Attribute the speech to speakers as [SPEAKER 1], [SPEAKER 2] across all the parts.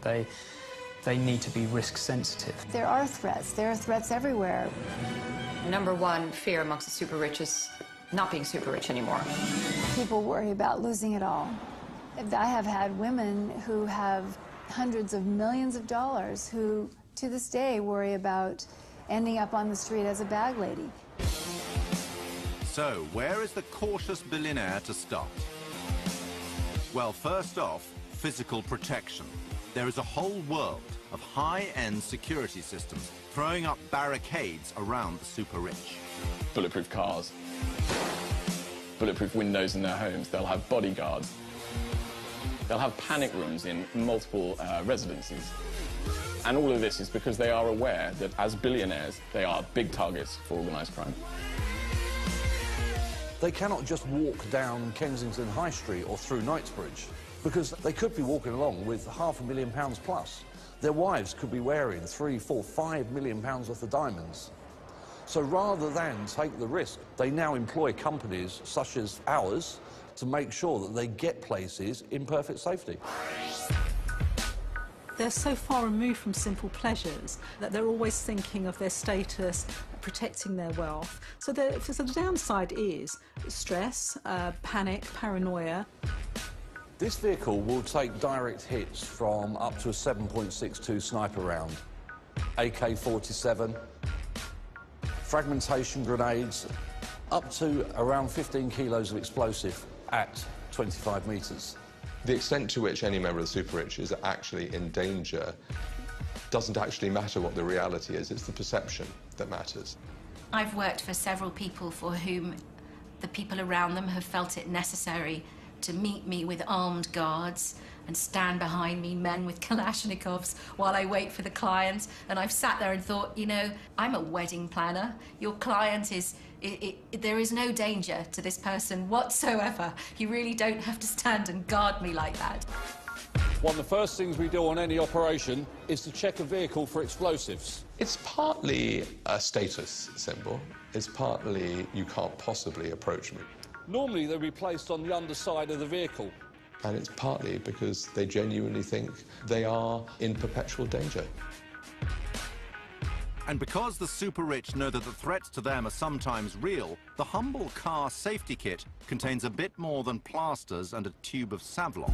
[SPEAKER 1] They need to be risk sensitive.
[SPEAKER 2] There are threats. There are threats everywhere.
[SPEAKER 3] Number one fear amongst the super rich is not being super rich anymore.
[SPEAKER 2] People worry about losing it all. I have had women who have hundreds of millions of dollars who, to this day, worry about ending up on the street as a bag lady.
[SPEAKER 4] So, where is the cautious billionaire to start? Well, first off, physical protection. There is a whole world of high-end security systems throwing up barricades around the super rich.
[SPEAKER 5] Bulletproof cars, bulletproof windows in their homes. They'll have bodyguards. They'll have panic rooms in multiple residences. And all of this is because they are aware that as billionaires, they are big targets for organised crime.
[SPEAKER 6] They cannot just walk down Kensington High Street or through Knightsbridge, because they could be walking along with £500,000 plus. Their wives could be wearing £3, £4, £5 million worth of diamonds. So rather than take the risk, they now employ companies such as ours to make sure that they get places in perfect safety.
[SPEAKER 7] They're so far removed from simple pleasures that they're always thinking of their status, protecting their wealth. So the downside is stress, panic, paranoia.
[SPEAKER 6] This vehicle will take direct hits from up to a 7.62 sniper round, AK-47, fragmentation grenades, up to around 15 kilos of explosive at 25 metres.
[SPEAKER 8] The extent to which any member of the super rich is actually in danger doesn't actually matter what the reality is, it's the perception that matters.
[SPEAKER 9] I've worked for several people for whom the people around them have felt it necessary to meet me with armed guards and stand behind me, men with Kalashnikovs, while I wait for the client. And I've sat there and thought, you know, I'm a wedding planner. Your client is... there is no danger to this person whatsoever. You really don't have to stand and guard me like that.
[SPEAKER 6] One of the first things we do on any operation is to check a vehicle for explosives.
[SPEAKER 8] It's partly a status symbol. It's partly you can't possibly approach me.
[SPEAKER 6] Normally they'll be placed on the underside of the vehicle.
[SPEAKER 8] And it's partly because they genuinely think they are in perpetual danger.
[SPEAKER 4] And because the super rich know that the threats to them are sometimes real, the humble car safety kit contains a bit more than plasters and a tube of Savlon.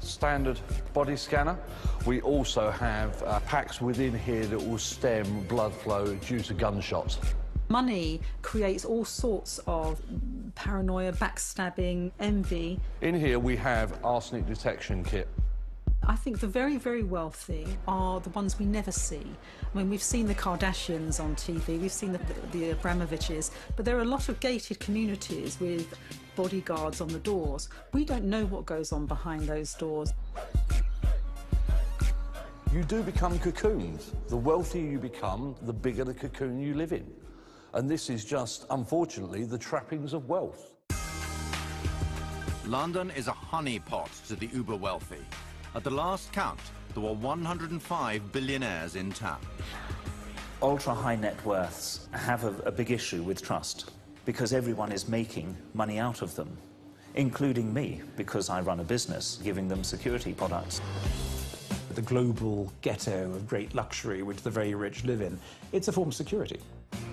[SPEAKER 6] Standard body scanner. We also have packs within here that will stem blood flow due to gunshots.
[SPEAKER 7] Money creates all sorts of paranoia, backstabbing, envy.
[SPEAKER 6] In here we have arsenic detection kit.
[SPEAKER 7] I think the very, very wealthy are the ones we never see. I mean, we've seen the Kardashians on TV, we've seen the Abramoviches, but there are a lot of gated communities with bodyguards on the doors. We don't know what goes on behind those doors.
[SPEAKER 6] You do become cocooned. The wealthier you become, the bigger the cocoon you live in. And this is just, unfortunately, the trappings of wealth.
[SPEAKER 4] London is a honeypot to the uber-wealthy. At the last count, there were 105 billionaires in town.
[SPEAKER 10] Ultra-high net worths have a big issue with trust because everyone is making money out of them, including me, because I run a business giving them security products.
[SPEAKER 1] The global ghetto of great luxury which the very rich live in, it's a form of security.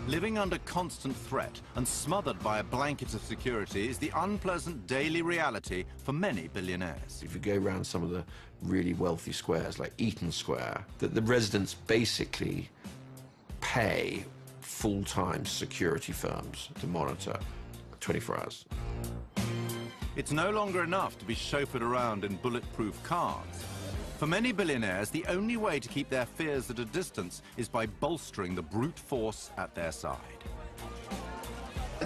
[SPEAKER 4] Living under constant threat and smothered by a blanket of security is the unpleasant daily reality for many billionaires.
[SPEAKER 11] If you go around some of the really wealthy squares, like Eaton Square, that the residents basically pay full-time security firms to monitor 24 hours.
[SPEAKER 4] It's no longer enough to be chauffeured around in bulletproof cars. For many billionaires, the only way to keep their fears at a distance is by bolstering the brute force at their side.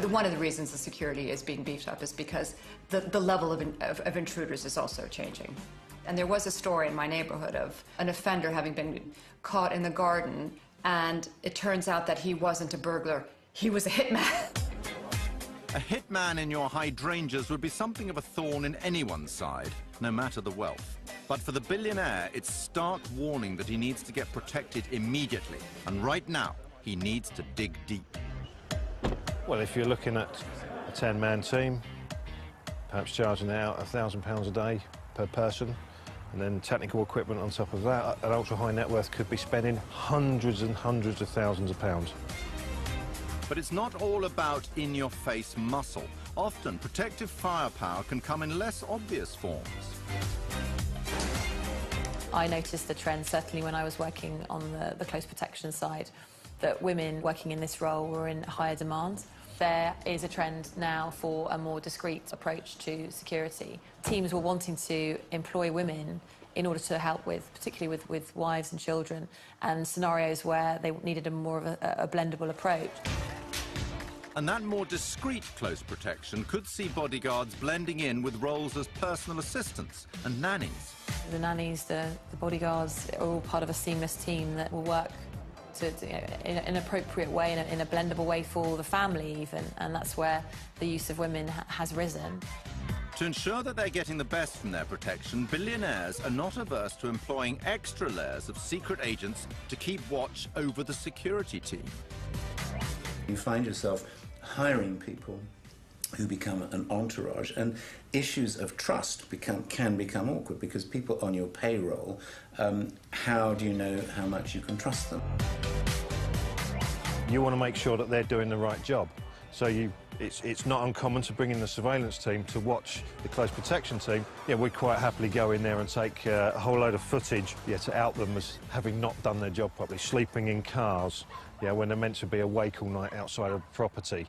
[SPEAKER 3] One of the reasons the security is being beefed up is because the level of intruders is also changing. And there was a story in my neighborhood of an offender having been caught in the garden, and it turns out that he wasn't a burglar, he was a hitman.
[SPEAKER 4] A hitman in your hydrangeas would be something of a thorn in anyone's side, no matter the wealth. But for the billionaire, it's stark warning that he needs to get protected immediately. And right now, he needs to dig deep.
[SPEAKER 12] Well, if you're looking at a 10-man team, perhaps charging out £1,000 a day per person, and then technical equipment on top of that, an ultra-high net worth could be spending hundreds and hundreds of thousands of pounds.
[SPEAKER 4] But it's not all about in-your-face muscle. Often, protective firepower can come in less obvious forms.
[SPEAKER 13] I noticed the trend, certainly when I was working on the close protection side, that women working in this role were in higher demand. There is a trend now for a more discreet approach to security. Teams were wanting to employ women in order to help with, particularly with wives and children, and scenarios where they needed a more of a blendable approach.
[SPEAKER 4] And that more discreet close protection could see bodyguards blending in with roles as personal assistants and nannies.
[SPEAKER 13] The nannies, the bodyguards are all part of a seamless team that will work in an appropriate way, in a blendable way for the family even, and that's where the use of women has risen.
[SPEAKER 4] To ensure that they're getting the best from their protection, billionaires are not averse to employing extra layers of secret agents to keep watch over the security team.
[SPEAKER 14] You find yourself hiring people who become an entourage, and issues of trust can become awkward because people on your payroll, how do you know how much you can trust them?
[SPEAKER 12] You want to make sure that they're doing the right job. So it's not uncommon to bring in the surveillance team to watch the close protection team. Yeah, we'd quite happily go in there and take a whole load of footage, to out them as having not done their job properly, sleeping in cars, when they're meant to be awake all night outside of property.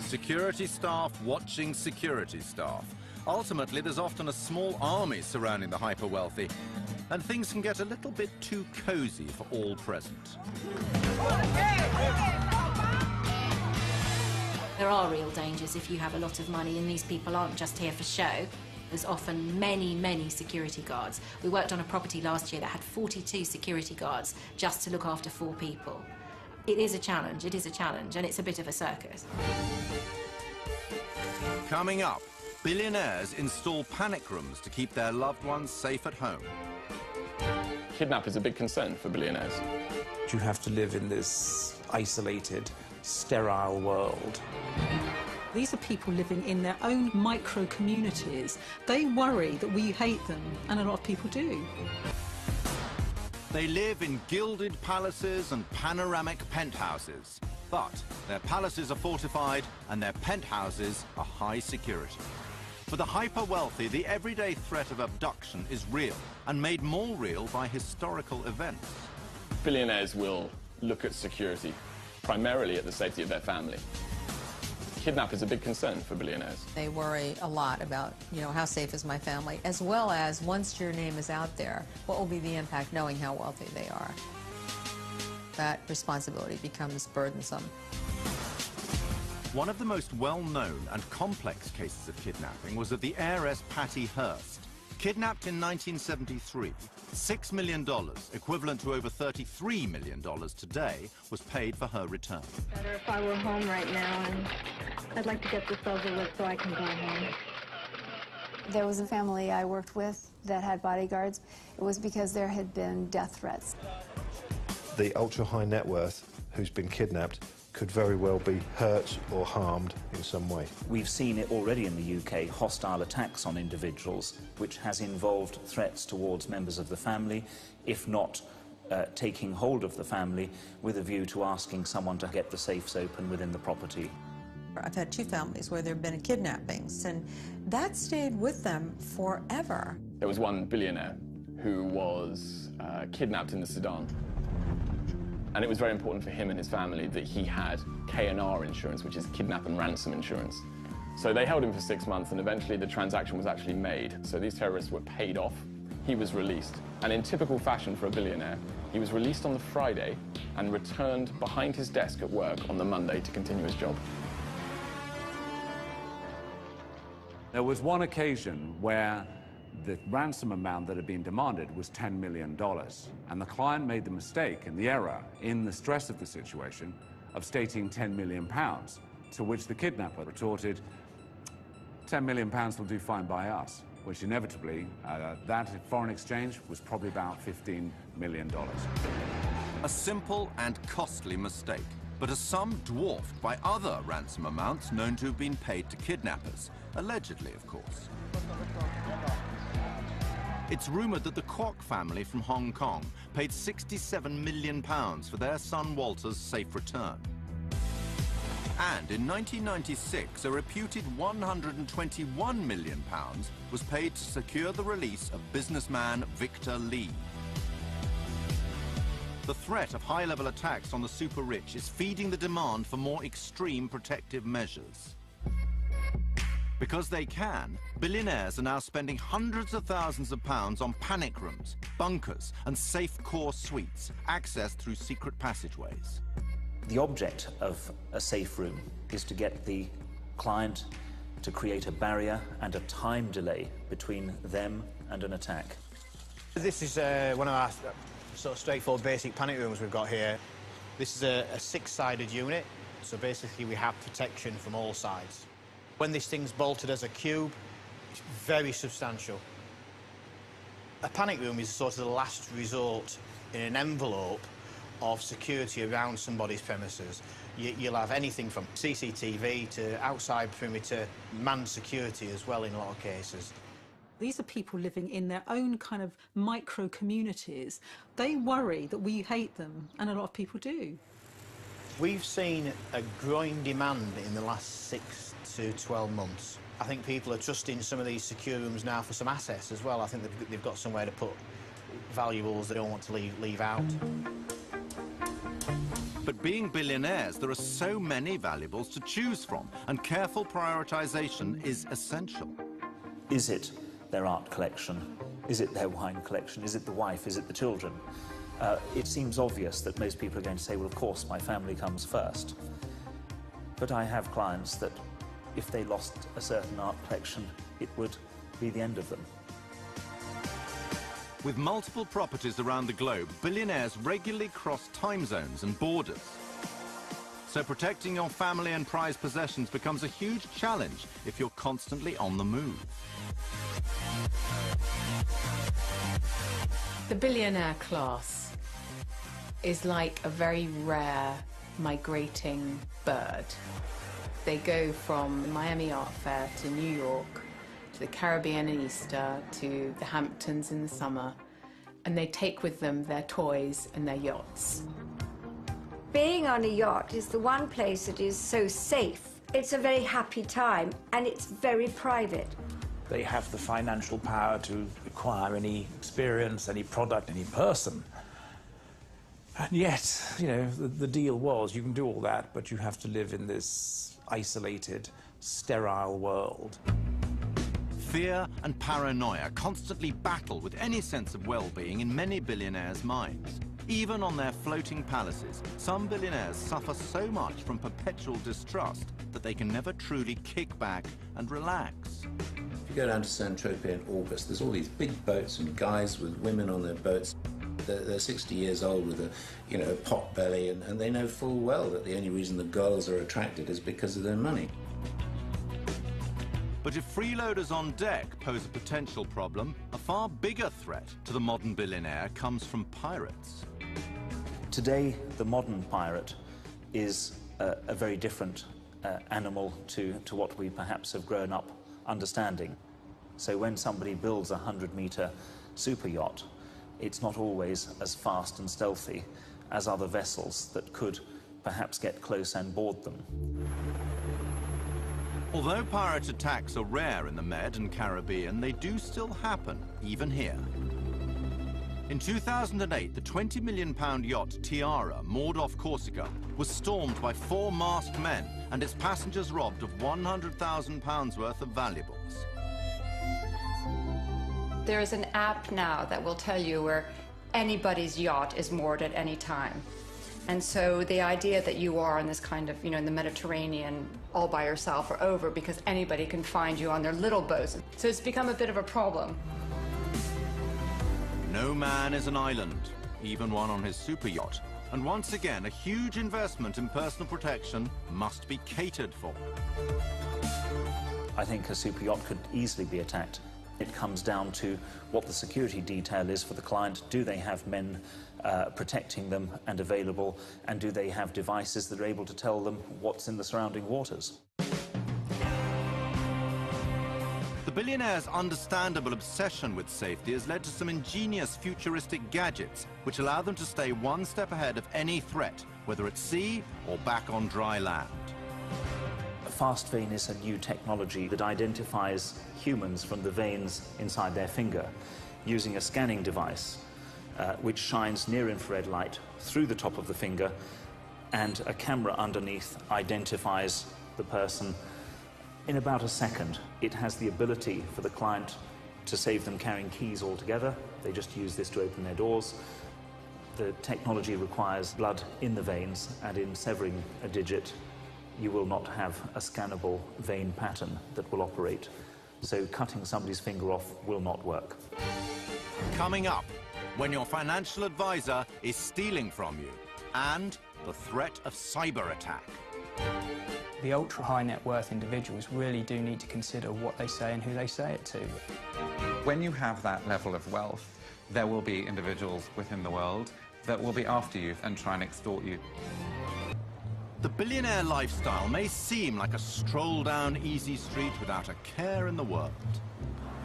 [SPEAKER 4] Security staff watching security staff. Ultimately, there's often a small army surrounding the hyper-wealthy, and things can get a little bit too cozy for all present.
[SPEAKER 9] There are real dangers if you have a lot of money, and these people aren't just here for show. There's often many, many security guards. We worked on a property last year that had 42 security guards just to look after 4 people. It is a challenge, and it's a bit of a circus.
[SPEAKER 4] Coming up, billionaires install panic rooms to keep their loved ones safe at home.
[SPEAKER 5] Kidnap is a big concern for billionaires.
[SPEAKER 1] You have to live in this isolated, sterile world.
[SPEAKER 7] These are people living in their own micro-communities. They worry that we hate them, and a lot of people do.
[SPEAKER 4] They live in gilded palaces and panoramic penthouses. But their palaces are fortified and their penthouses are high security. For the hyper-wealthy, the everyday threat of abduction is real and made more real by historical events.
[SPEAKER 5] Billionaires will look at security, primarily at the safety of their family. Kidnap is a big concern for billionaires.
[SPEAKER 15] They worry a lot about, how safe is my family, as well as once your name is out there, what will be the impact knowing how wealthy they are. That responsibility becomes burdensome.
[SPEAKER 4] One of the most well-known and complex cases of kidnapping was of the heiress Patty Hearst. Kidnapped in 1973, $6 million, equivalent to over $33 million today, was paid for her return.
[SPEAKER 16] Better if I were home right now, and I'd like to get this over with so I can go home.
[SPEAKER 2] There was a family I worked with that had bodyguards. It was because there had been death threats.
[SPEAKER 12] The ultra-high net worth who's been kidnapped could very well be hurt or harmed in some way.
[SPEAKER 10] We've seen it already in the UK, hostile attacks on individuals, which has involved threats towards members of the family, if not taking hold of the family with a view to asking someone to get the safes open within the property.
[SPEAKER 15] I've had 2 families where there have been kidnappings, and that stayed with them forever.
[SPEAKER 5] There was one billionaire who was kidnapped in the Sudan. And it was very important for him and his family that he had K&R insurance, which is kidnap and ransom insurance. So they held him for 6 months, and eventually the transaction was actually made. So these terrorists were paid off. He was released. And in typical fashion for a billionaire, he was released on the Friday and returned behind his desk at work on the Monday to continue his job.
[SPEAKER 17] There was one occasion where the ransom amount that had been demanded was $10 million. And the client made the mistake and the error in the stress of the situation of stating £10 million, to which the kidnapper retorted, £10 million will do fine by us, which inevitably, that foreign exchange was probably about $15 million.
[SPEAKER 4] A simple and costly mistake, but a sum dwarfed by other ransom amounts known to have been paid to kidnappers, allegedly, of course. It's rumoured that the Kwok family from Hong Kong paid £67 million for their son Walter's safe return. And in 1996, a reputed £121 million was paid to secure the release of businessman Victor Lee. The threat of high-level attacks on the super-rich is feeding the demand for more extreme protective measures. Because they can, billionaires are now spending hundreds of thousands of pounds on panic rooms, bunkers, and safe core suites, accessed through secret passageways.
[SPEAKER 10] The object of a safe room is to get the client to create a barrier and a time delay between them and an attack.
[SPEAKER 18] This is one of our sort of straightforward basic panic rooms we've got here. This is a six-sided unit, so basically we have protection from all sides. When this thing's bolted as a cube, it's very substantial. A panic room is sort of the last resort in an envelope of security around somebody's premises. You'll have anything from CCTV to outside perimeter, manned security as well in a lot of cases.
[SPEAKER 7] These are people living in their own kind of micro-communities. They worry that we hate them, and a lot of people do.
[SPEAKER 18] We've seen a growing demand in the last 6 to 12 months. I think people are trusting some of these secure rooms now for some assets as well. I think they've got somewhere to put valuables they don't want to leave out.
[SPEAKER 4] But being billionaires, there are so many valuables to choose from, and careful prioritization is essential.
[SPEAKER 10] Is it their art collection? Is it their wine collection? Is it the wife? Is it the children? It seems obvious that most people are going to say, well, of course, my family comes first. But I have clients that if they lost a certain art collection, it would be the end of them.
[SPEAKER 4] With multiple properties around the globe, billionaires regularly cross time zones and borders. So protecting your family and prized possessions becomes a huge challenge if you're constantly on the move.
[SPEAKER 19] The billionaire class is like a very rare migrating bird. They go from the Miami Art Fair to New York, to the Caribbean in Easter, to the Hamptons in the summer, and they take with them their toys and their yachts.
[SPEAKER 20] Being on a yacht is the one place that is so safe. It's a very happy time, and it's very private.
[SPEAKER 1] They have the financial power to acquire any experience, any product, any person. And yet, you know, the deal was you can do all that, but you have to live in this isolated, sterile world.
[SPEAKER 4] Fear and paranoia constantly battle with any sense of well-being in many billionaires' minds. Even on their floating palaces, some billionaires suffer so much from perpetual distrust that they can never truly kick back and relax.
[SPEAKER 14] If you go down to Saint-Tropez in August, there's all these big boats and guys with women on their boats. They're 60 years old with a pot belly, and they know full well that the only reason the girls are attracted is because of their money.
[SPEAKER 4] But if freeloaders on deck pose a potential problem, a far bigger threat to the modern billionaire comes from pirates.
[SPEAKER 10] Today, the modern pirate is a very different animal to what we perhaps have grown up understanding. So when somebody builds a 100-metre super yacht, it's not always as fast and stealthy as other vessels that could perhaps get close and board them.
[SPEAKER 4] Although pirate attacks are rare in the Med and Caribbean, they do still happen, even here. In 2008, the £20 million yacht Tiara, moored off Corsica, was stormed by 4 masked men and its passengers robbed of £100,000 worth of valuables.
[SPEAKER 3] There is an app now that will tell you where anybody's yacht is moored at any time. And so the idea that you are in this kind of, in the Mediterranean all by yourself are over because anybody can find you on their little boats. So it's become a bit of a problem.
[SPEAKER 4] No man is an island, even one on his super yacht. And once again, a huge investment in personal protection must be catered for.
[SPEAKER 10] I think a super yacht could easily be attacked It comes down to what the security detail is for the client. Do they have men protecting them and available, and do they have devices that are able to tell them what's in the surrounding waters?
[SPEAKER 4] The billionaires' understandable obsession with safety has led to some ingenious futuristic gadgets which allow them to stay one step ahead of any threat, whether at sea or back on dry land.
[SPEAKER 10] Fast vein is a new technology that identifies humans from the veins inside their finger using a scanning device which shines near-infrared light through the top of the finger, and a camera underneath identifies the person in about a second. It has the ability for the client to save them carrying keys altogether. They just use this to open their doors. The technology requires blood in the veins, and in severing a digit, you will not have a scannable vein pattern that will operate. So cutting somebody's finger off will not work.
[SPEAKER 4] Coming up, when your financial advisor is stealing from you, and the threat of cyber attack.
[SPEAKER 21] The ultra-high net worth individuals really do need to consider what they say and who they say it to.
[SPEAKER 22] When you have that level of wealth, there will be individuals within the world that will be after you and try and extort you.
[SPEAKER 4] The billionaire lifestyle may seem like a stroll down easy street without a care in the world.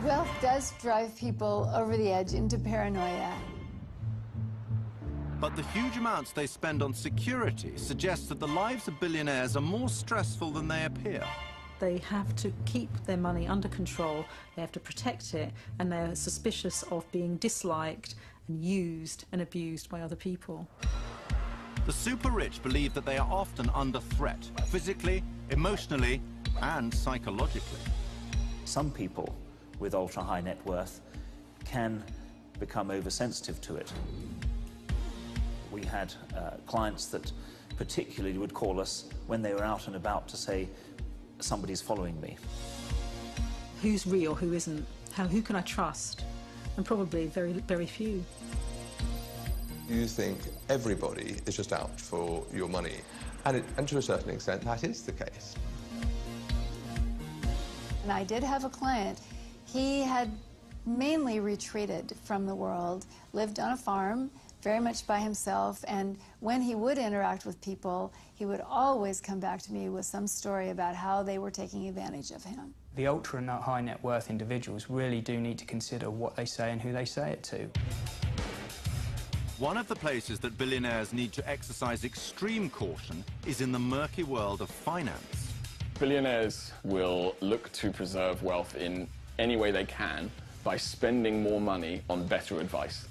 [SPEAKER 2] Wealth does drive people over the edge into paranoia.
[SPEAKER 4] But the huge amounts they spend on security suggest that the lives of billionaires are more stressful than they appear.
[SPEAKER 7] They have to keep their money under control, they have to protect it, and they're suspicious of being disliked and used and abused by other people.
[SPEAKER 4] The super rich believe that they are often under threat, physically, emotionally, and psychologically.
[SPEAKER 10] Some people with ultra-high net worth can become oversensitive to it. We had clients that particularly would call us when they were out and about to say, somebody's following me.
[SPEAKER 7] Who's real, who isn't? Who can I trust? And probably very, very few.
[SPEAKER 8] You think everybody is just out for your money, and to a certain extent that is the case.
[SPEAKER 2] And I did have a client. He had mainly retreated from the world, lived on a farm, very much by himself, and when he would interact with people, he would always come back to me with some story about how they were taking advantage of him.
[SPEAKER 21] The ultra high net worth individuals really do need to consider what they say and who they say it to.
[SPEAKER 4] One of the places that billionaires need to exercise extreme caution is in the murky world of finance.
[SPEAKER 5] Billionaires will look to preserve wealth in any way they can by spending more money on better advice.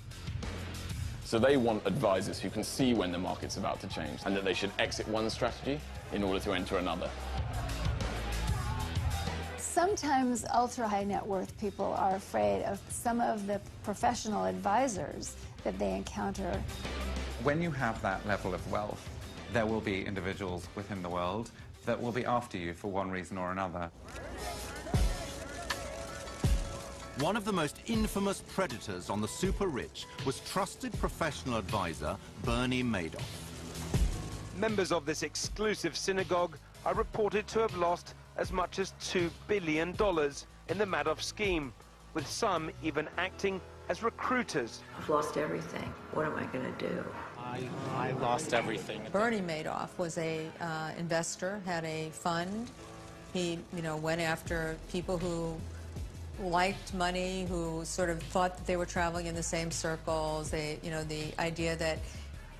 [SPEAKER 5] So they want advisors who can see when the market's about to change and that they should exit one strategy in order to enter another.
[SPEAKER 2] Sometimes ultra-high net worth people are afraid of some of the professional advisors that they encounter.
[SPEAKER 22] When you have that level of wealth, there will be individuals within the world that will be after you for one reason or another.
[SPEAKER 4] One of the most infamous predators on the super rich was trusted professional advisor Bernie Madoff.
[SPEAKER 23] Members of this exclusive synagogue are reported to have lost as much as $2 billion in the Madoff scheme, with some even acting as recruiters.
[SPEAKER 24] I've lost everything. What am I going to do?
[SPEAKER 25] I lost everything.
[SPEAKER 15] Bernie Madoff was a investor, had a fund. He, went after people who liked money, who sort of thought that they were traveling in the same circles. They, the idea that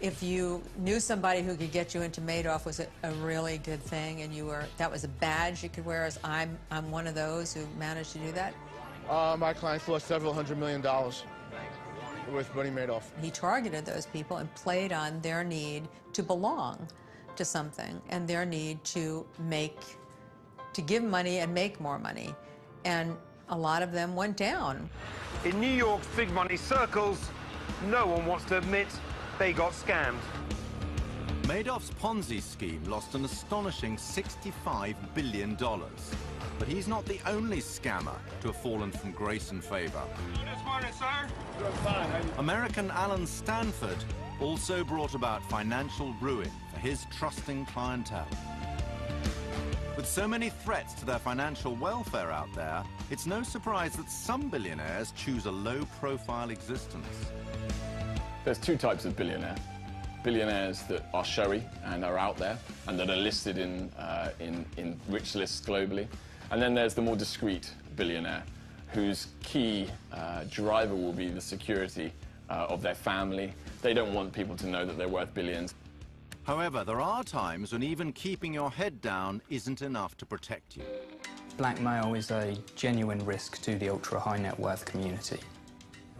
[SPEAKER 15] if you knew somebody who could get you into Madoff was a really good thing, and that was a badge you could wear. As I'm one of those who managed to do that.
[SPEAKER 26] My clients lost several $100 million with Bernie Madoff.
[SPEAKER 15] He targeted those people and played on their need to belong to something and their need to give money and make more money. And a lot of them went down.
[SPEAKER 23] In New York's big money circles, no one wants to admit they got scammed.
[SPEAKER 4] Madoff's Ponzi scheme lost an astonishing $65 billion. But he's not the only scammer to have fallen from grace and favor.
[SPEAKER 23] This morning, sir.
[SPEAKER 4] American Alan Stanford also brought about financial ruin for his trusting clientele. With so many threats to their financial welfare out there, it's no surprise that some billionaires choose a low-profile existence.
[SPEAKER 5] There's two types of billionaire. Billionaires that are showy and are out there and that are listed in rich lists globally. And then there's the more discreet billionaire whose key driver will be the security of their family. They don't want people to know that they're worth billions.
[SPEAKER 4] However, there are times when even keeping your head down isn't enough to protect you.
[SPEAKER 21] Blackmail is a genuine risk to the ultra-high net worth community.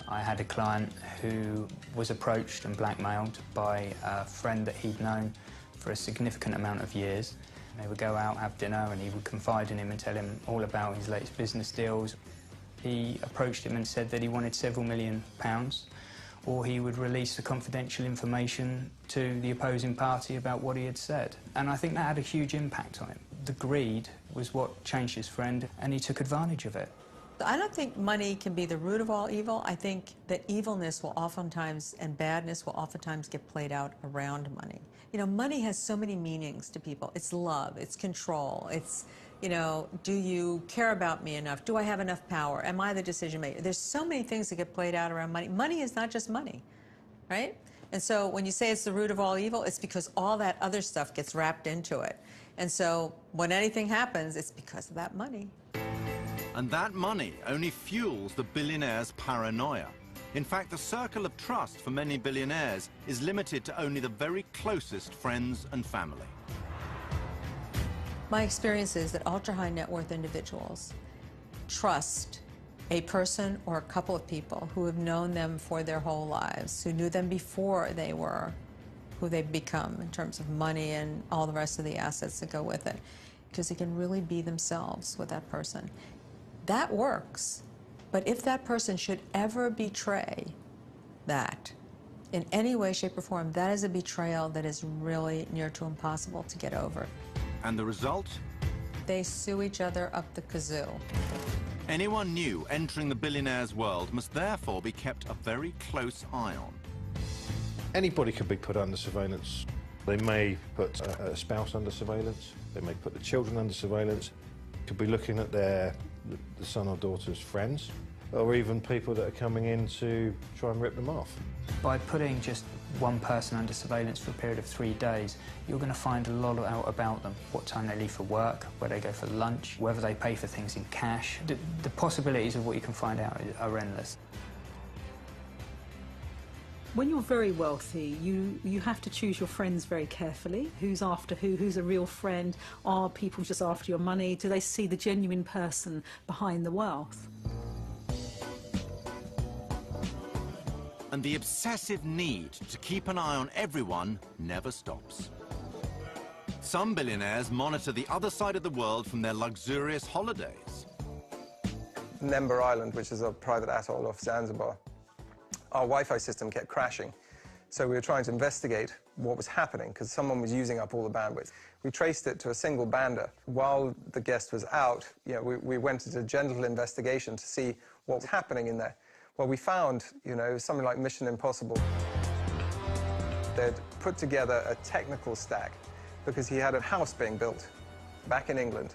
[SPEAKER 21] I had a client who was approached and blackmailed by a friend that he'd known for a significant amount of years. They would go out, have dinner, and he would confide in him and tell him all about his latest business deals. He approached him and said that he wanted several £million, or he would release the confidential information to the opposing party about what he had said. And I think that had a huge impact on him. The greed was what changed his friend, and he took advantage of it.
[SPEAKER 15] I don't think money can be the root of all evil. I think that evilness will oftentimes, and badness will oftentimes get played out around money. You know, money has so many meanings to people. It's love, it's control, it's, you know, do you care about me enough? Do I have enough power? Am I the decision maker? There's so many things that get played out around money. Money is not just money, right? And so when you say it's the root of all evil, it's because all that other stuff gets wrapped into it. And so when anything happens, it's because of that money.
[SPEAKER 4] And that money only fuels the billionaire's paranoia. In fact, the circle of trust for many billionaires is limited to only the very closest friends and family.
[SPEAKER 15] My experience is that ultra-high net worth individuals trust a person or a couple of people who have known them for their whole lives, who knew them before they were who they've become in terms of money and all the rest of the assets that go with it, because they can really be themselves with that person. That works, but if that person should ever betray that in any way, shape, or form, that is a betrayal that is really near to impossible to get over.
[SPEAKER 4] And the result?
[SPEAKER 15] They sue each other up the kazoo.
[SPEAKER 4] Anyone new entering the billionaire's world must therefore be kept a very close eye on.
[SPEAKER 6] Anybody can be put under surveillance. They may put a spouse under surveillance. They may put the children under surveillance. Could be looking at the son or daughter's friends, or even people that are coming in to try and rip them off.
[SPEAKER 21] By putting just one person under surveillance for a period of 3 days, you're going to find a lot out about them. What time they leave for work, where they go for lunch, whether they pay for things in cash. The possibilities of what you can find out are endless.
[SPEAKER 7] When you're very wealthy, you have to choose your friends very carefully. Who's after who? Who's a real friend? Are people just after your money? Do they see the genuine person behind the wealth?
[SPEAKER 4] And the obsessive need to keep an eye on everyone never stops. Some billionaires monitor the other side of the world from their luxurious holidays.
[SPEAKER 9] Nemba Island, which is a private atoll off Zanzibar, our Wi-Fi system kept crashing. So we were trying to investigate what was happening because someone was using up all the bandwidth. We traced it to a single bander. While the guest was out, we went into a gentle investigation to see what was happening in there. Well, we found, something like Mission Impossible. They'd put together a technical stack because he had a house being built back in England,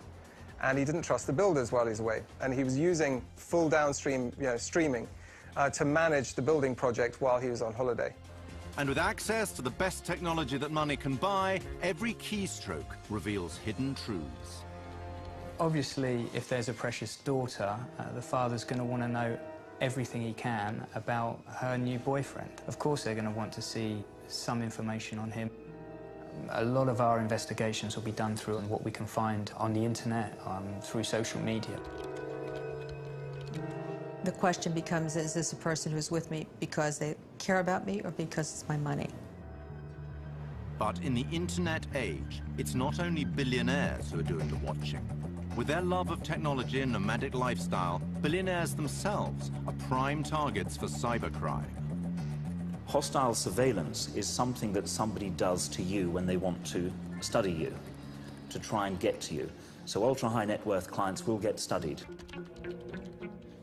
[SPEAKER 9] and he didn't trust the builders while he's away. And he was using full downstream, streaming to manage the building project while he was on holiday.
[SPEAKER 4] And with access to the best technology that money can buy, every keystroke reveals hidden truths.
[SPEAKER 21] Obviously, if there's a precious daughter, the father's going to want to know everything he can about her new boyfriend. Of course, they're going to want to see some information on him. A lot of our investigations will be done through what we can find on the internet, through social media.
[SPEAKER 15] The question becomes, is this a person who's with me because they care about me or because it's my money?
[SPEAKER 4] But in the internet age, it's not only billionaires who are doing the watching. With their love of technology and nomadic lifestyle, billionaires themselves are prime targets for cybercrime.
[SPEAKER 10] Hostile surveillance is something that somebody does to you when they want to study you, to try and get to you. So ultra-high net worth clients will get studied.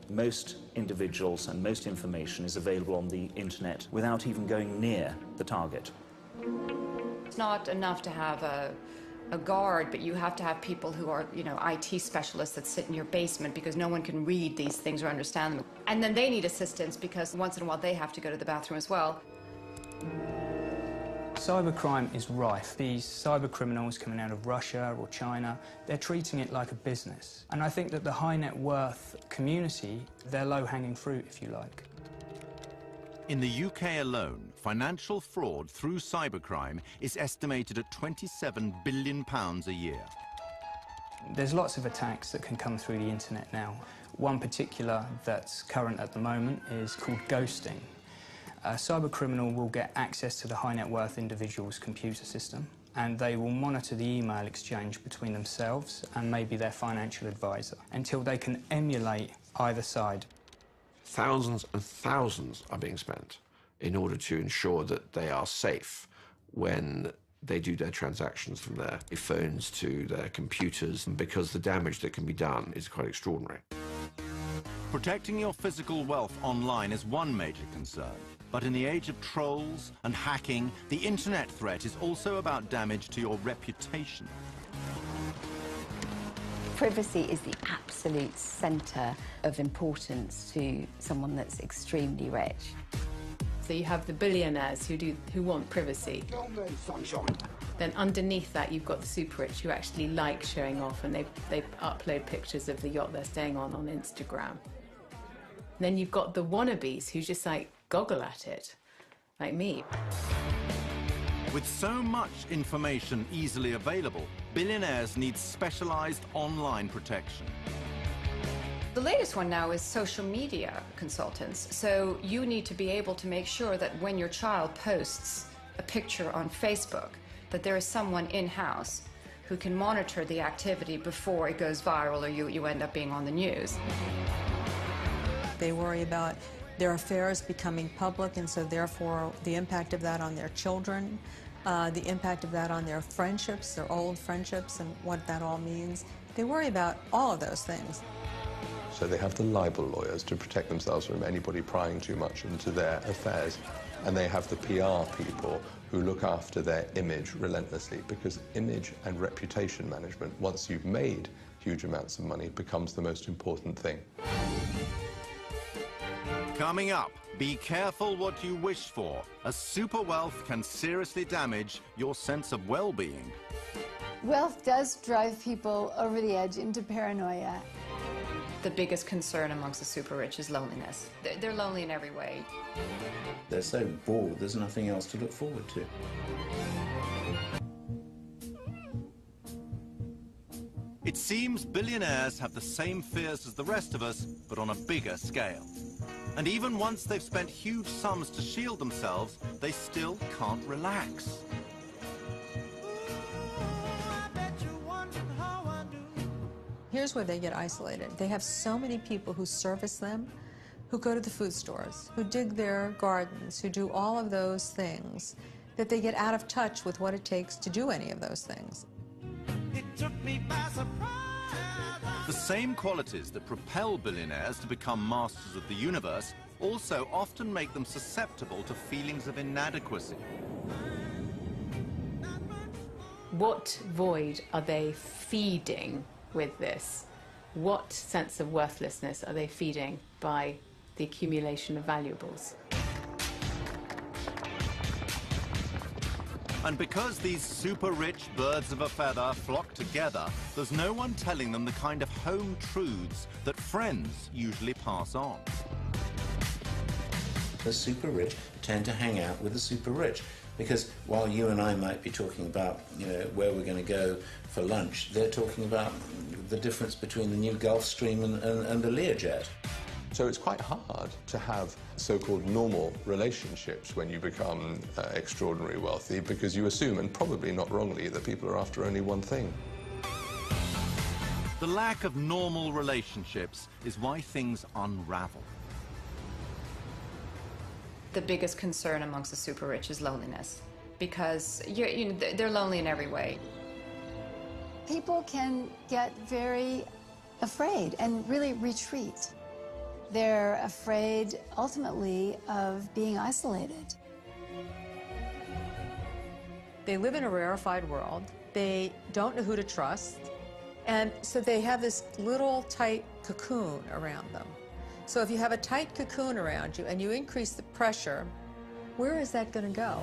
[SPEAKER 10] Most individuals and most information is available on the internet without even going near the target.
[SPEAKER 3] It's not enough to have a a guard, but you have to have people who are, you know, IT specialists that sit in your basement because no one can read these things or understand them. And then they need assistance because once in a while they have to go to the bathroom as well.
[SPEAKER 21] Cybercrime is rife. These cyber criminals coming out of Russia or China, they're treating it like a business. And I think that the high net worth community, they're low-hanging fruit, if you like.
[SPEAKER 4] In the UK alone, financial fraud through cybercrime is estimated at £27 billion a year.
[SPEAKER 21] There's lots of attacks that can come through the internet now. One particular that's current at the moment is called ghosting. A cybercriminal will get access to the high net worth individual's computer system, and they will monitor the email exchange between themselves and maybe their financial advisor until they can emulate either side.
[SPEAKER 11] Thousands and thousands are being spent in order to ensure that they are safe when they do their transactions from their phones to their computers, because the damage that can be done is quite extraordinary.
[SPEAKER 4] Protecting your physical wealth online is one major concern. But in the age of trolls and hacking, the internet threat is also about damage to your reputation.
[SPEAKER 12] Privacy is the absolute centre of importance to someone that's extremely rich.
[SPEAKER 19] So you have the billionaires who want privacy. Then underneath that you've got the super rich who actually like showing off, and they upload pictures of the yacht they're staying on Instagram. And then you've got the wannabes who just like goggle at it, like me.
[SPEAKER 4] With so much information easily available, billionaires need specialized online protection.
[SPEAKER 3] The latest one now is social media consultants. So you need to be able to make sure that when your child posts a picture on Facebook, that there is someone in-house who can monitor the activity before it goes viral or you end up being on the news.
[SPEAKER 15] They worry about their affairs becoming public, and so therefore the impact of that on their children, the impact of that on their friendships, their old friendships, and what that all means. They worry about all of those things.
[SPEAKER 8] So they have the libel lawyers to protect themselves from anybody prying too much into their affairs. And they have the PR people who look after their image relentlessly, because image and reputation management, once you've made huge amounts of money, becomes the most important thing.
[SPEAKER 4] Coming up, be careful what you wish for, as super wealth can seriously damage your sense of well-being.
[SPEAKER 2] Wealth does drive people over the edge into paranoia.
[SPEAKER 3] The biggest concern amongst the super rich is loneliness. They're lonely in every way.
[SPEAKER 14] They're so bored, there's nothing else to look forward to.
[SPEAKER 4] It seems billionaires have the same fears as the rest of us, but on a bigger scale. And even once they've spent huge sums to shield themselves, they still can't relax.
[SPEAKER 15] Here's where they get isolated. They have so many people who service them, who go to the food stores, who dig their gardens, who do all of those things, that they get out of touch with what it takes to do any of those things.
[SPEAKER 4] It took me by surprise. The same qualities that propel billionaires to become masters of the universe also often make them susceptible to feelings of inadequacy.
[SPEAKER 19] What void are they feeding with this? What sense of worthlessness are they feeding by the accumulation of valuables?
[SPEAKER 4] And because these super-rich birds of a feather flock together, there's no one telling them the kind of home truths that friends usually pass on.
[SPEAKER 14] The super rich tend to hang out with the super rich, because while you and I might be talking about, where we're going to go for lunch, they're talking about the difference between the new Gulfstream and the Learjet.
[SPEAKER 8] So it's quite hard to have so-called normal relationships when you become extraordinarily wealthy, because you assume, and probably not wrongly, that people are after only one thing.
[SPEAKER 4] The lack of normal relationships is why things unravel.
[SPEAKER 3] The biggest concern amongst the super rich is loneliness, because they're lonely in every way.
[SPEAKER 2] People can get very afraid and really retreat. They're afraid, ultimately, of being isolated.
[SPEAKER 15] They live in a rarefied world. They don't know who to trust. And so they have this little tight cocoon around them. So if you have a tight cocoon around you and you increase the pressure, where is that going to go?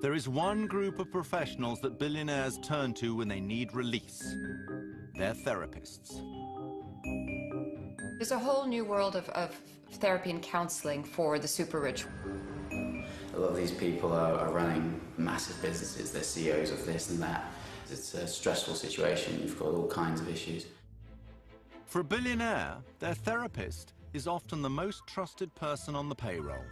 [SPEAKER 4] There is one group of professionals that billionaires turn to when they need release. They're therapists.
[SPEAKER 3] There's a whole new world of therapy and counseling for the super rich.
[SPEAKER 1] A lot of these people are running massive businesses. They're CEOs of this and that. It's a stressful situation. You've got all kinds of issues.
[SPEAKER 4] For a billionaire, their therapist is often the most trusted person on the payroll.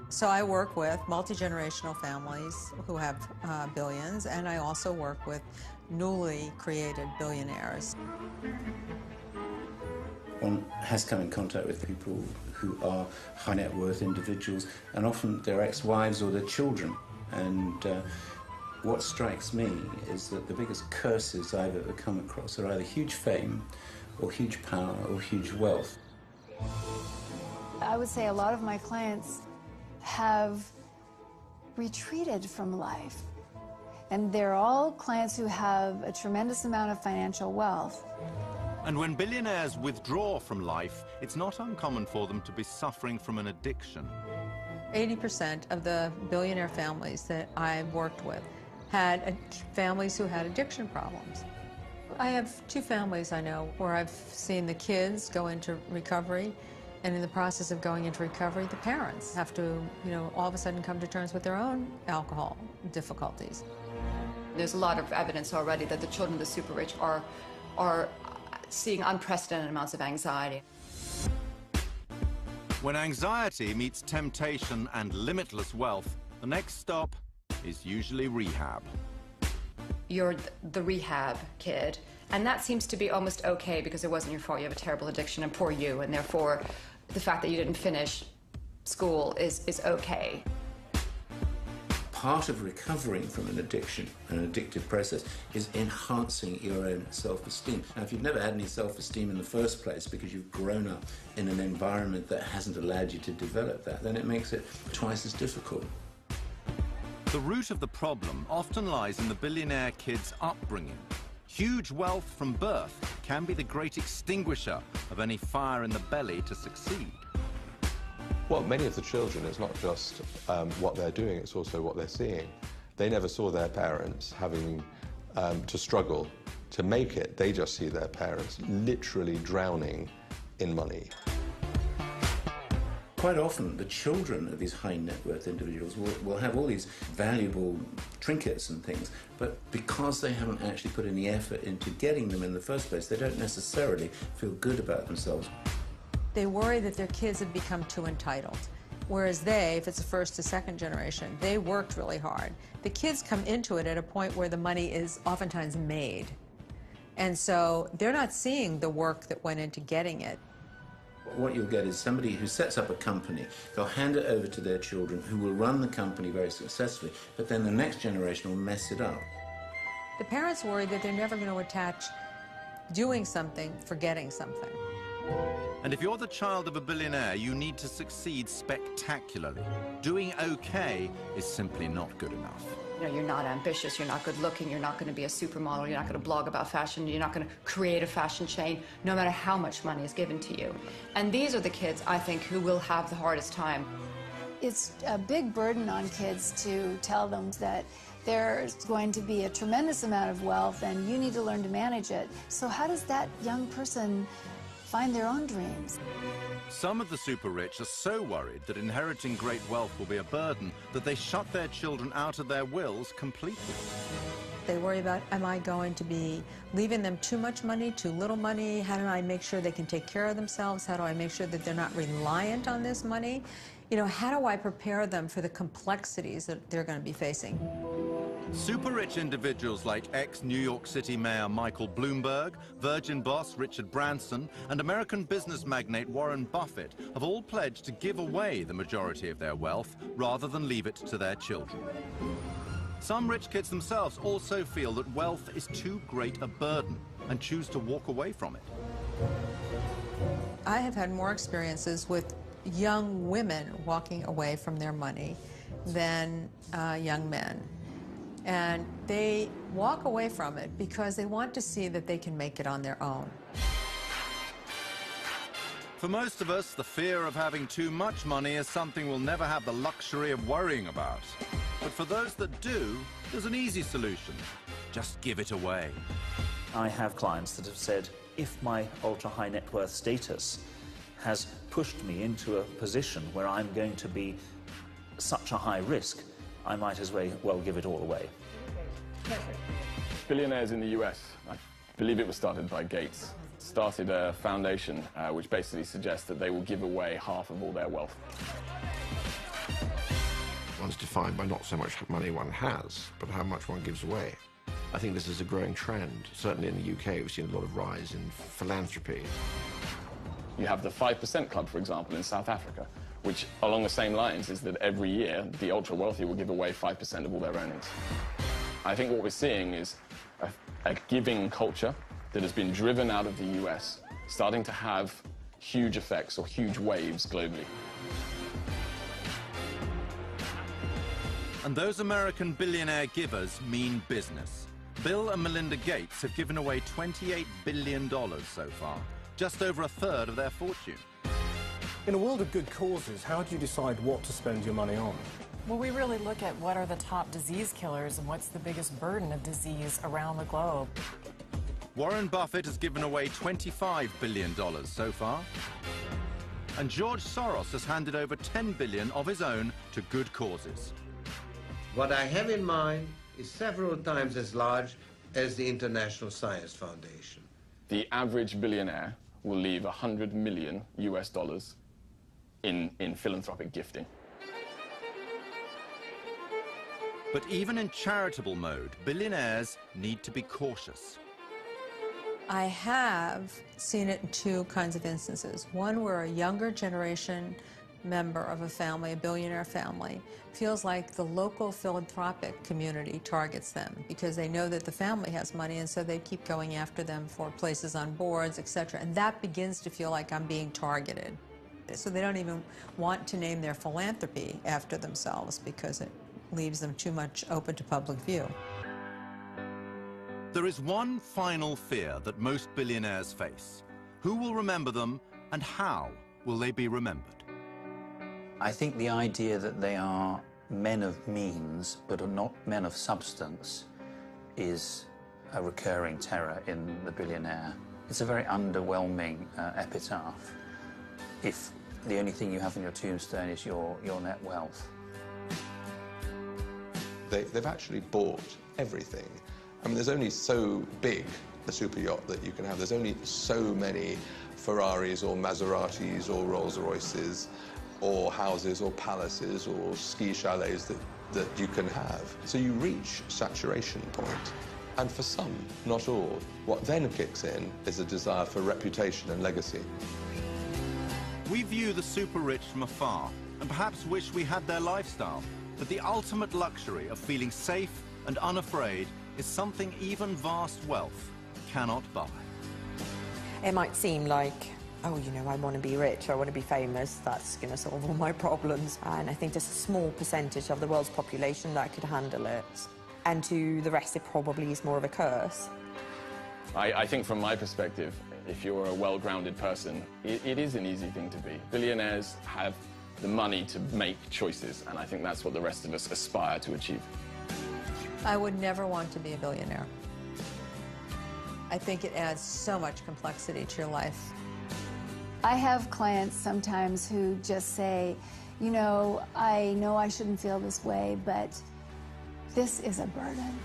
[SPEAKER 15] So I work with multi-generational families who have billions, and I also work with newly created billionaires.
[SPEAKER 14] One has come in contact with people who are high net worth individuals, and often their ex-wives or their children. And what strikes me is that the biggest curses I've ever come across are either huge fame or huge power or huge wealth.
[SPEAKER 2] I would say a lot of my clients have retreated from life. And they're all clients who have a tremendous amount of financial wealth.
[SPEAKER 4] And when billionaires withdraw from life, it's not uncommon for them to be suffering from an addiction.
[SPEAKER 15] 80% of the billionaire families that I've worked with had families who had addiction problems. I have two families I know where I've seen the kids go into recovery, and in the process of going into recovery, the parents have to, all of a sudden come to terms with their own alcohol difficulties.
[SPEAKER 3] There's a lot of evidence already that the children of the super rich are seeing unprecedented amounts of anxiety.
[SPEAKER 4] When anxiety meets temptation and limitless wealth, the next stop is usually rehab.
[SPEAKER 3] You're the rehab kid, and that seems to be almost okay because it wasn't your fault. You have a terrible addiction, and poor you, and therefore the fact that you didn't finish school is okay.
[SPEAKER 14] Part of recovering from an addiction, an addictive process, is enhancing your own self-esteem. Now, if you've never had any self-esteem in the first place because you've grown up in an environment that hasn't allowed you to develop that, then it makes it twice as difficult.
[SPEAKER 4] The root of the problem often lies in the billionaire kid's upbringing. Huge wealth from birth can be the great extinguisher of any fire in the belly to succeed.
[SPEAKER 8] Well, many of the children, it's not just what they're doing, it's also what they're seeing. They never saw their parents having to struggle to make it. They just see their parents literally drowning in money.
[SPEAKER 14] Quite often, the children of these high net worth individuals will have all these valuable trinkets and things, but because they haven't actually put any effort into getting them in the first place, they don't necessarily feel good about themselves.
[SPEAKER 15] They worry that their kids have become too entitled, whereas they, if it's a first to second generation, they worked really hard. The kids come into it at a point where the money is oftentimes made, and so they're not seeing the work that went into getting it.
[SPEAKER 14] What you'll get is somebody who sets up a company, they'll hand it over to their children who will run the company very successfully, but then the next generation will mess it up.
[SPEAKER 15] The parents worry that they're never going to attach doing something for getting something.
[SPEAKER 4] And if you're the child of a billionaire, you need to succeed spectacularly. Doing okay is simply not good enough.
[SPEAKER 3] You're not ambitious, you're not good looking, you're not going to be a supermodel, you're not going to blog about fashion, you're not going to create a fashion chain, no matter how much money is given to you. And these are the kids, I think, who will have the hardest time.
[SPEAKER 2] It's a big burden on kids to tell them that there's going to be a tremendous amount of wealth and you need to learn to manage it. So how does that young person find their own dreams?
[SPEAKER 4] Some of the super rich are so worried that inheriting great wealth will be a burden that they shut their children out of their wills completely.
[SPEAKER 15] They worry about, am I going to be leaving them too much money, too little money? How do I make sure they can take care of themselves? How do I make sure that they're not reliant on this money? How do I prepare them for the complexities that they're going to be facing?
[SPEAKER 4] Super rich individuals like ex-New York City Mayor Michael Bloomberg, Virgin boss Richard Branson, and American business magnate Warren Buffett have all pledged to give away the majority of their wealth rather than leave it to their children. Some rich kids themselves also feel that wealth is too great a burden and choose to walk away from it.
[SPEAKER 15] I have had more experiences with young women walking away from their money than young men. And they walk away from it because they want to see that they can make it on their own.
[SPEAKER 4] For most of us, the fear of having too much money is something we'll never have the luxury of worrying about. But for those that do, there's an easy solution. Just give it away.
[SPEAKER 10] I have clients that have said, if my ultra-high net worth status has pushed me into a position where I'm going to be such a high risk, I might as well give it all away.
[SPEAKER 5] Billionaires in the US, I believe it was started by Gates, started a foundation which basically suggests that they will give away half of all their wealth.
[SPEAKER 11] One's defined by not so much money one has, but how much one gives away. I think this is a growing trend. Certainly in the UK, we've seen a lot of rise in philanthropy.
[SPEAKER 5] You have the 5% Club, for example, in South Africa, which, along the same lines, is that every year the ultra-wealthy will give away 5% of all their earnings. I think what we're seeing is a giving culture that has been driven out of the US, starting to have huge effects or huge waves globally.
[SPEAKER 4] And those American billionaire givers mean business. Bill and Melinda Gates have given away $28 billion so far, just over a third of their fortune.
[SPEAKER 13] In a world of good causes, how do you decide what to spend your money on?
[SPEAKER 16] Well, we really look at what are the top disease killers and what's the biggest burden of disease around the globe.
[SPEAKER 4] Warren Buffett has given away $25 billion so far. And George Soros has handed over $10 billion of his own to good causes.
[SPEAKER 17] What I have in mind is several times as large as the International Science Foundation.
[SPEAKER 5] The average billionaire will leave $100 million US in philanthropic gifting.
[SPEAKER 4] But even in charitable mode, billionaires need to be cautious.
[SPEAKER 15] I have seen it in two kinds of instances. One where a younger generation member of a family, a billionaire family, feels like the local philanthropic community targets them because they know that the family has money, and so they keep going after them for places on boards, etc. And that begins to feel like I'm being targeted. So they don't even want to name their philanthropy after themselves because it leaves them too much open to public view.
[SPEAKER 4] There is one final fear that most billionaires face. Who will remember them, and how will they be remembered?
[SPEAKER 18] I think the idea that they are men of means but are not men of substance is a recurring terror in the billionaire. It's a very underwhelming epitaph if the only thing you have on your tombstone is your net wealth.
[SPEAKER 8] They've actually bought everything. I mean, there's only so big a super yacht that you can have. There's only so many Ferraris or Maseratis or Rolls Royces or houses or palaces or ski chalets that you can have. So you reach saturation point. And for some, not all, what then kicks in is a desire for reputation and legacy.
[SPEAKER 4] We view the super rich from afar and perhaps wish we had their lifestyle. But the ultimate luxury of feeling safe and unafraid is something even vast wealth cannot buy.
[SPEAKER 20] It might seem like, oh, you know, I want to be rich, I want to be famous, that's going to solve all my problems. And I think just a small percentage of the world's population that could handle it. And to the rest, it probably is more of a curse.
[SPEAKER 5] I think from my perspective, if you're a well-grounded person, it is an easy thing to be. Billionaires have the money to make choices, and I think that's what the rest of us aspire to achieve.
[SPEAKER 15] I would never want to be a billionaire. I think it adds so much complexity to your life.
[SPEAKER 2] I have clients sometimes who just say, you know I shouldn't feel this way, but this is a burden.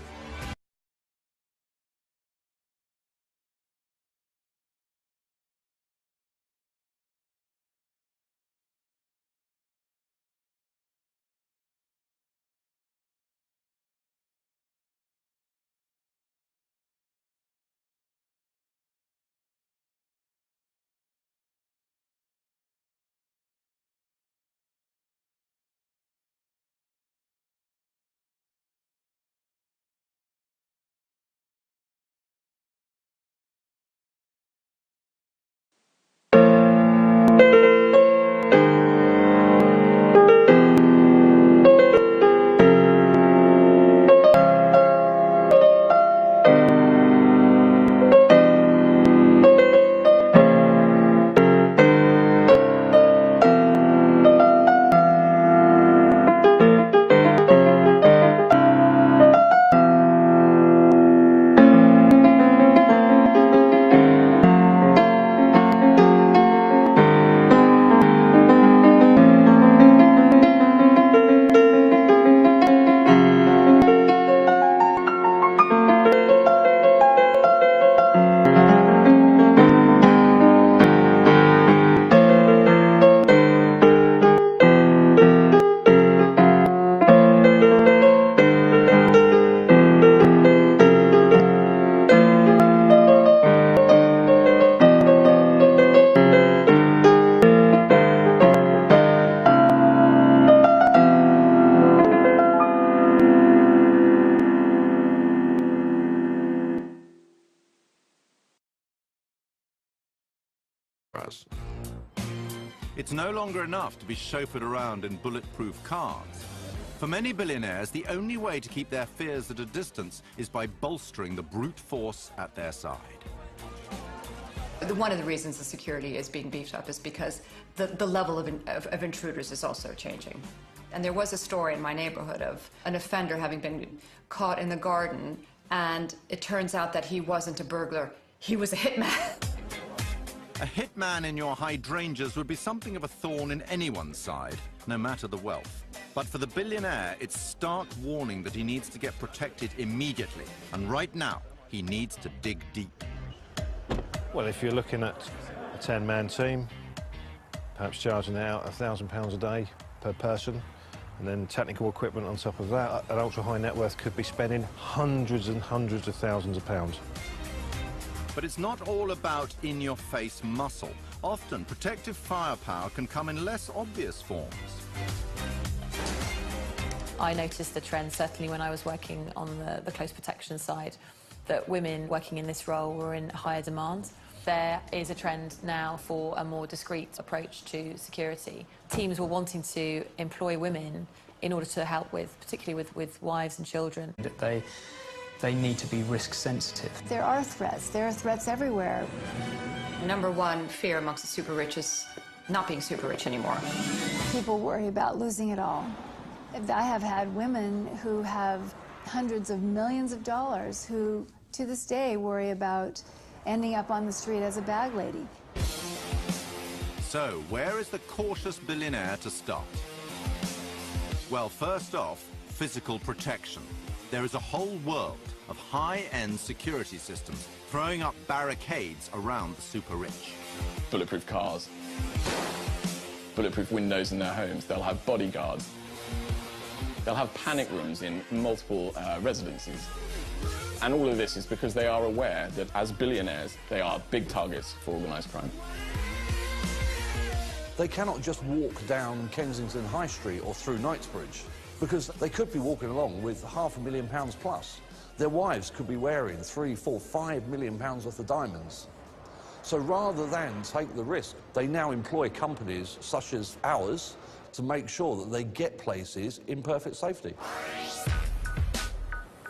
[SPEAKER 4] It's no longer enough to be chauffeured around in bulletproof cars. For many billionaires, the only way to keep their fears at a distance is by bolstering the brute force at their side.
[SPEAKER 3] One of the reasons the security is being beefed up is because the level of intruders is also changing. And there was a story in my neighborhood of an offender having been caught in the garden, and it turns out that he wasn't a burglar, he was a hitman.
[SPEAKER 4] A hitman in your hydrangeas would be something of a thorn in anyone's side, no matter the wealth. But for the billionaire, it's stark warning that he needs to get protected immediately. And right now, he needs to dig deep.
[SPEAKER 6] Well, if you're looking at a 10-man team, perhaps charging out £1,000 a day per person, and then technical equipment on top of that, an ultra-high net worth could be spending hundreds and hundreds of thousands of pounds.
[SPEAKER 4] But it's not all about in-your-face muscle. Often, protective firepower can come in less obvious forms.
[SPEAKER 22] I noticed the trend, certainly when I was working on the close protection side, that women working in this role were in higher demand. There is a trend now for a more discreet approach to security. Teams were wanting to employ women in order to help with, particularly with wives and children.
[SPEAKER 21] They need to be risk sensitive.
[SPEAKER 2] There are threats. There are threats everywhere.
[SPEAKER 3] Number one fear amongst the super rich is not being super rich anymore.
[SPEAKER 2] People worry about losing it all. I have had women who have hundreds of millions of dollars who, to this day, worry about ending up on the street as a bag lady.
[SPEAKER 4] So, where is the cautious billionaire to start? Well, first off, physical protection. There is a whole world of high-end security systems throwing up barricades around the super rich.
[SPEAKER 5] Bulletproof cars, bulletproof windows in their homes. They'll have bodyguards. They'll have panic rooms in multiple residencies. And all of this is because they are aware that as billionaires, they are big targets for organised crime.
[SPEAKER 23] They cannot just walk down Kensington High Street or through Knightsbridge, because they could be walking along with £500,000 plus. Their wives could be wearing £3, £4, £5 million worth of diamonds. So rather than take the risk, they now employ companies such as ours to make sure that they get places in perfect safety.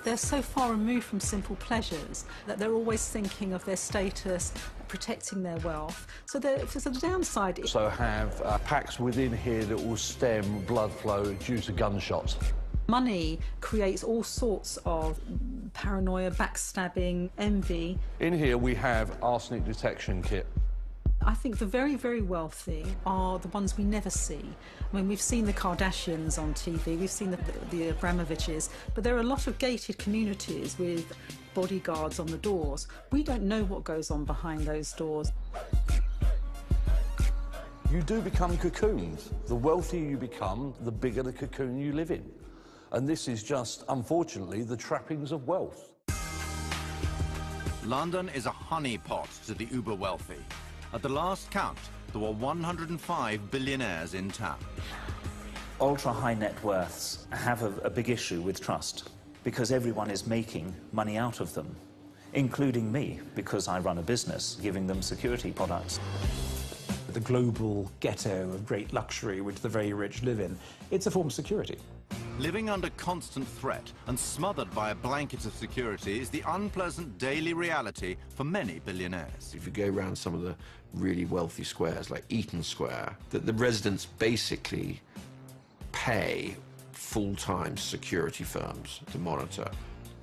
[SPEAKER 7] They're so far removed from simple pleasures that they're always thinking of their status, protecting their wealth. So there's a downside.
[SPEAKER 23] So have packs within here that will stem blood flow due to gunshots.
[SPEAKER 7] Money creates all sorts of paranoia, backstabbing, envy.
[SPEAKER 23] In here we have arsenic detection kit.
[SPEAKER 7] I think the very, very wealthy are the ones we never see. I mean, we've seen the Kardashians on TV, we've seen the Abramoviches, but there are a lot of gated communities with bodyguards on the doors. We don't know what goes on behind those doors.
[SPEAKER 23] You do become cocooned. The wealthier you become, the bigger the cocoon you live in. And this is just, unfortunately, the trappings of wealth.
[SPEAKER 4] London is a honeypot to the uber-wealthy. At the last count, there were 105 billionaires in town.
[SPEAKER 10] Ultra-high net worths have a big issue with trust because everyone is making money out of them, including me, because I run a business, giving them security products.
[SPEAKER 24] The global ghetto of great luxury which the very rich live in, it's a form of security.
[SPEAKER 4] Living under constant threat and smothered by a blanket of security is the unpleasant daily reality for many billionaires.
[SPEAKER 11] If you go around some of the really wealthy squares, like Eaton Square, that the residents basically pay full-time security firms to monitor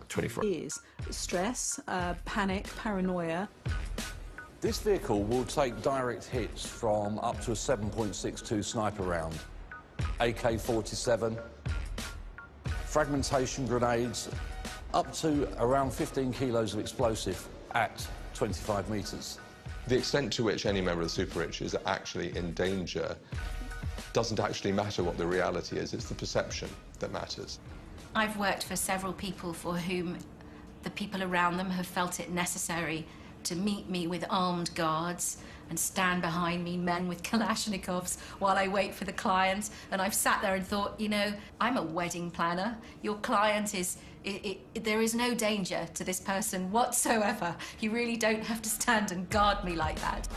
[SPEAKER 11] 24 hours.
[SPEAKER 7] Is stress, panic, paranoia.
[SPEAKER 23] This vehicle will take direct hits from up to a 7.62 sniper round, AK-47, fragmentation grenades, up to around 15 kilos of explosive at 25 metres.
[SPEAKER 8] The extent to which any member of the super rich is actually in danger doesn't actually matter what the reality is, it's the perception that matters.
[SPEAKER 25] I've worked for several people for whom the people around them have felt it necessary to meet me with armed guards and stand behind me, men with Kalashnikovs, while I wait for the client. And I've sat there and thought, you know, I'm a wedding planner. Your client is... there is no danger to this person whatsoever. You really don't have to stand and guard me like that.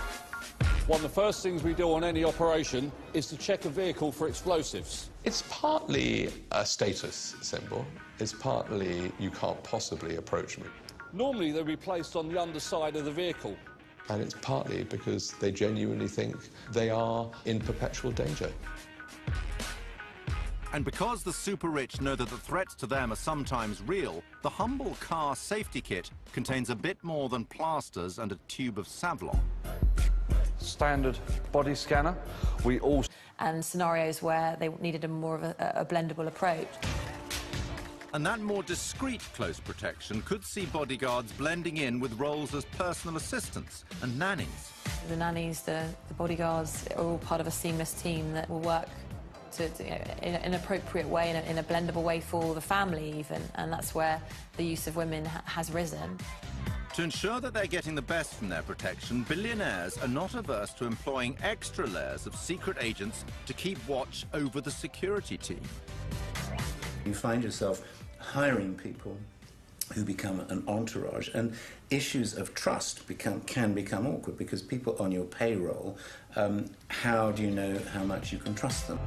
[SPEAKER 23] One of the first things we do on any operation is to check a vehicle for explosives.
[SPEAKER 8] It's partly a status symbol. It's partly you can't possibly approach me.
[SPEAKER 23] Normally they'll be placed on the underside of the vehicle.
[SPEAKER 8] And it's partly because they genuinely think they are in perpetual danger.
[SPEAKER 4] And because the super-rich know that the threats to them are sometimes real, the humble car safety kit contains a bit more than plasters and a tube of Savlon.
[SPEAKER 23] Standard body scanner. We also...
[SPEAKER 22] And scenarios where they needed a more of a blendable approach.
[SPEAKER 4] And that more discreet close protection could see bodyguards blending in with roles as personal assistants and nannies.
[SPEAKER 22] The nannies, the bodyguards are all part of a seamless team that will work in an appropriate way, in a blendable way for the family even, and that's where the use of women has risen.
[SPEAKER 4] To ensure that they're getting the best from their protection, billionaires are not averse to employing extra layers of secret agents to keep watch over the security team.
[SPEAKER 1] You find yourself hiring people who become an entourage, and issues of trust can become awkward because people on your payroll, how do you know how much you can trust them?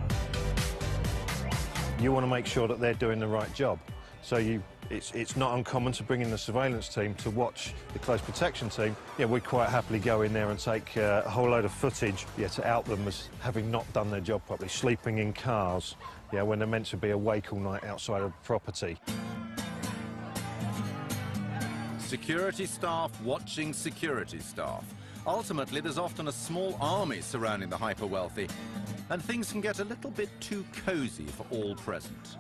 [SPEAKER 6] You want to make sure that they're doing the right job. So it's not uncommon to bring in the surveillance team to watch the close protection team. Yeah, we'd quite happily go in there and take a whole load of footage, to out them as having not done their job properly, sleeping in cars, when they're meant to be awake all night outside of property.
[SPEAKER 4] Security staff watching security staff. Ultimately, there's often a small army surrounding the hyper-wealthy, and things can get a little bit too cozy for all present.